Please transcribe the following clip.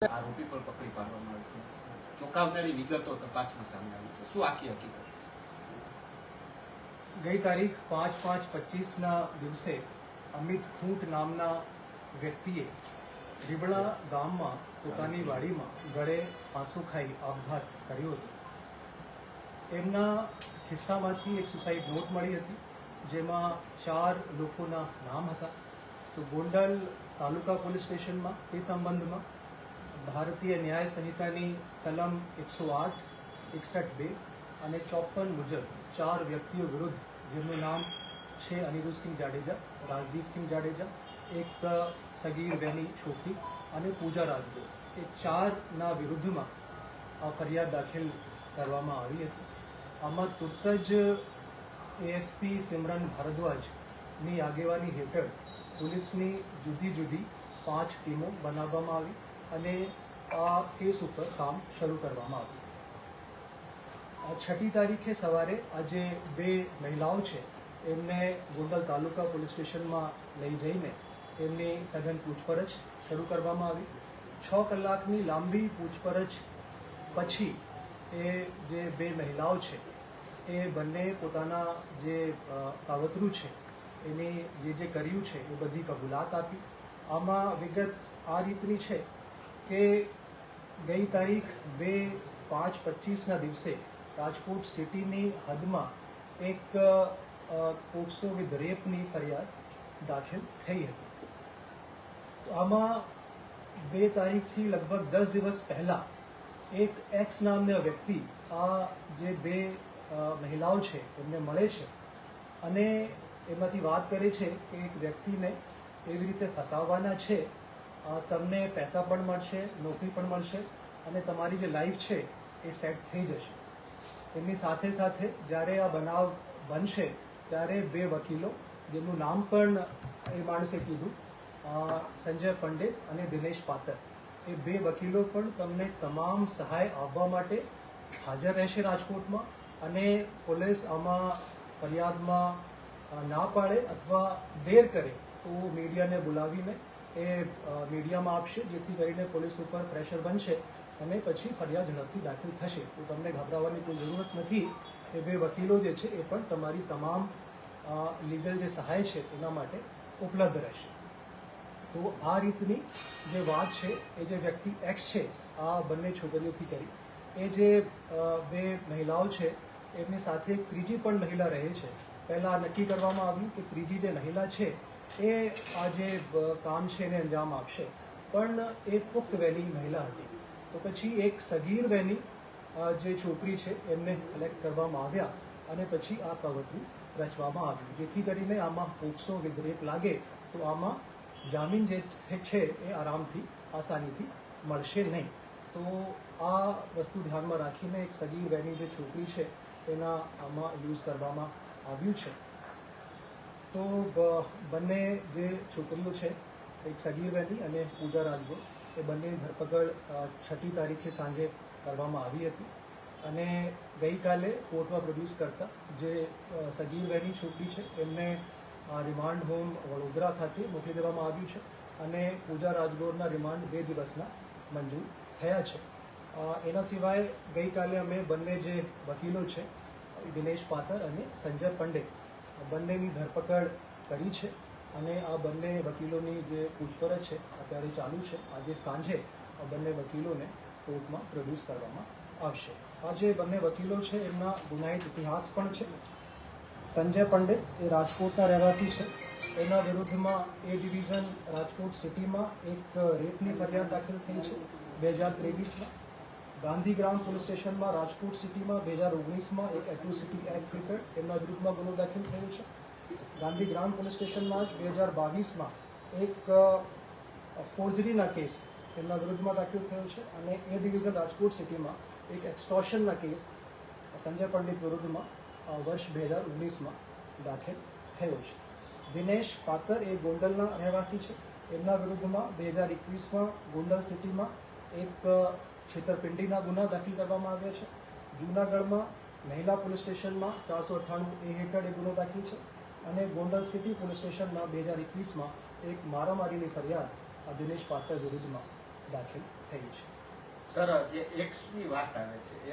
આરોપી પર પકડી પાડવામાં આવ્યો છે। ચોંકાવનારી વિગતો તપાસમાં સામે આવી છે। શું આખી હકીકત છે? ગઈ તારીખ 5/5/25ના દિવસે અમિત ખૂંટ નામના વ્યક્તિએ રીબડા ગામમાં પોતાની વાડીમાં ગળે ફાંસો ખાઈ આપઘાત કર્યો હતો। એમના ખિસ્સામાંથી એક સુસાઇડ નોટ મળી હતી, જેમાં 4 લોકોના નામ હતા। તો ગોંડલ તાલુકા પોલીસ સ્ટેશનમાં તે સંબંધમાં ભારતીય ન્યાય સંહિતાની કલમ 108, 61(2) અને 54 મુજબ 4 વ્યક્તિઓ વિરુદ્ધ, જેમનું નામ છે અનિરુદ્ધસિંહ જાડેજા, રાજદીપસિંહ જાડેજા, એક સગીર બેની છોકરી અને પૂજા રાજગોર, એ 4ના વિરુદ્ધમાં આ ફરિયાદ દાખલ કરવામાં આવી હતી। આમાં તુરત જ એએસપી સિમરન ભારદ્વાજની આગેવાની હેઠળ પોલીસની જુદી જુદી 5 ટીમો બનાવવામાં આવી અને આ કેસ ઉપર કામ શરૂ કરવામાં આવ્યું। 6મી તારીખે સવારે આજે 2 મહિલાઓ છે એમને ગોંડલ તાલુકા પોલીસ સ્ટેશનમાં લઈ જઈને એમની સઘન પૂછપરછ શરૂ કરવામાં આવી। 6 કલાકની લાંબી પૂછપરછ પછી એ જે 2 મહિલાઓ છે એ બંને પોતાના જે કાવતરું છે એની જે કર્યું છે એ બધી કબૂલાત આપી। આમાં વિગત આ રીતની છે કે ગઈ તારીખ 2/5/25ના દિવસે રાજકોટ સિટીની હદમાં એક પોક્સો વિથ રેપની ફરિયાદ દાખલ થઈ હતી। તો આમાં 2 તારીખથી લગભગ 10 દિવસ પહેલા એક એક્સ નામના વ્યક્તિ આ જે 2 મહિલાઓ છે એમને મળે છે અને એમાંથી વાત કરે છે કે એક વ્યક્તિને એવી રીતે ફસાવવાના છે, તમને પૈસા પણ મળશે, નોકરી પણ મળશે અને તમારી જે લાઈફ છે એ સેટ થઈ જશે। એમની સાથે સાથે જ્યારે આ બનાવ બનશે ત્યારે 2 વકીલો, જેમનું નામ પણ એ માણસે કીધું, સંજય પંડિત અને દિનેશ પાતર, એ 2 વકીલો પણ તમને તમામ સહાય આપવા માટે હાજર રહેશે રાજકોટમાં। અને પોલીસ આમાં ફરિયાદમાં ના પાડે અથવા દેર કરે તો મીડિયાને બોલાવીને એ મીડિયામાં આપશે, જેથી કરીને પોલીસ ઉપર પ્રેશર બનશે અને પછી ફરિયાદ ઝડપથી દાખલ થશે। તો તમને ગભરાવાની કોઈ જરૂરત નથી। એ 2 વકીલો જે છે એ પણ તમારી તમામ લીગલ જે સહાય છે એના માટે ઉપલબ્ધ રહેશે। તો આ રીતની જે વાત છે એ જે વ્યક્તિ એક્સ છે આ બંને છોકરીઓથી કરી, એ જે 2 મહિલાઓ છે એમની સાથે એક ત્રીજી પણ મહિલા રહે છે। પહેલાં નક્કી કરવામાં આવ્યું કે ત્રીજી જે મહિલા છે એ આ જે કામ છે એને અંજામ આપશે, પણ એ પુખ્ત વયની મહિલા હતી। તો પછી એક સગીર વયની જે છોકરી છે એમને સિલેક્ટ કરવામાં આવ્યા અને પછી આ કાવતરું રચવામાં આવ્યું, જેથી કરીને આમાં પોક્સો વિથ રેપ લાગે તો આમાં જામીન જે છે એ આરામથી આસાનીથી મળશે નહીં। તો આ વસ્તુ ધ્યાનમાં રાખીને એક સગીર વયની જે છોકરી છે એના આમાં યુઝ કરવામાં આવ્યું છે। તો બંને જે છોકરીઓ છે, એક સગીર વયની અને પૂજા રાજગોર, એ બંનેની ધરપકડ 6મી તારીખે સાંજે કરવામાં આવી હતી અને ગઈકાલે કોર્ટમાં પ્રોડ્યુસ કરતા જે સગીર વયની છોકરી છે એમને રિમાન્ડ હોમ વડોદરા ખાતે મોકલી દેવામાં આવ્યું છે અને પૂજા રાજગોરના રિમાન્ડ 2 દિવસના મંજૂર થયા છે। એના સિવાય ગઈકાલે અમે બંને જે વકીલો છે, દિનેશ પાતર અને સંજય પંડિત, બંનેની ધરપકડ કરી છે અને આ બંને વકીલોની જે પૂછપરછ છે અત્યારે ચાલુ છે। આજે સાંજે આ બંને વકીલોને કોર્ટમાં પ્રોડ્યુસ કરવામાં આવશે। આ જે બંને વકીલો છે એમના ગુનાહિત ઇતિહાસ પણ છે। સંજય પંડિત એ રાજકોટના રહેવાસી છે, એના વિરુદ્ધમાં એ ડિવિઝન રાજકોટ સિટીમાં એક રેપની ફરિયાદ દાખલ થઈ છે 2023માં। ગાંધીગ્રામ પોલીસ સ્ટેશનમાં રાજકોટ સિટીમાં 2019માં એક એટ્રોસિટી એક્ટ હેઠળ એમના વિરુદ્ધમાં ગુનો દાખલ થયો છે। ગાંધીગ્રામ પોલીસ સ્ટેશનમાં જ 2022માં એક ફોર્જરીના કેસ એમના વિરુદ્ધમાં દાખલ થયો છે અને એ ડિવિઝન રાજકોટ સિટીમાં એક એક્સટોર્શનના કેસ સંજય પંડિત વિરુદ્ધમાં વર્ષ 2019માં દાખલ થયો છે। દિનેશ પાતર એ ગોંડલના રહેવાસી છે, એમના વિરુદ્ધમાં 2021માં ગોંડલ સિટીમાં એક છેતરપિંડીના ગુના દાખલ કરવામાં આવ્યા છે। જૂનાગઢમાં મહિલા પોલીસ સ્ટેશનમાં 498A હેઠળ એ ગુનો દાખલ છે અને ગોંડલ સિટી પોલીસ સ્ટેશનમાં 2021માં એક મારામારીની ફરિયાદ દિનેશ પાતર વિરુદ્ધમાં દાખલ થઈ છે. સર જે એક્સની વાત આવે છે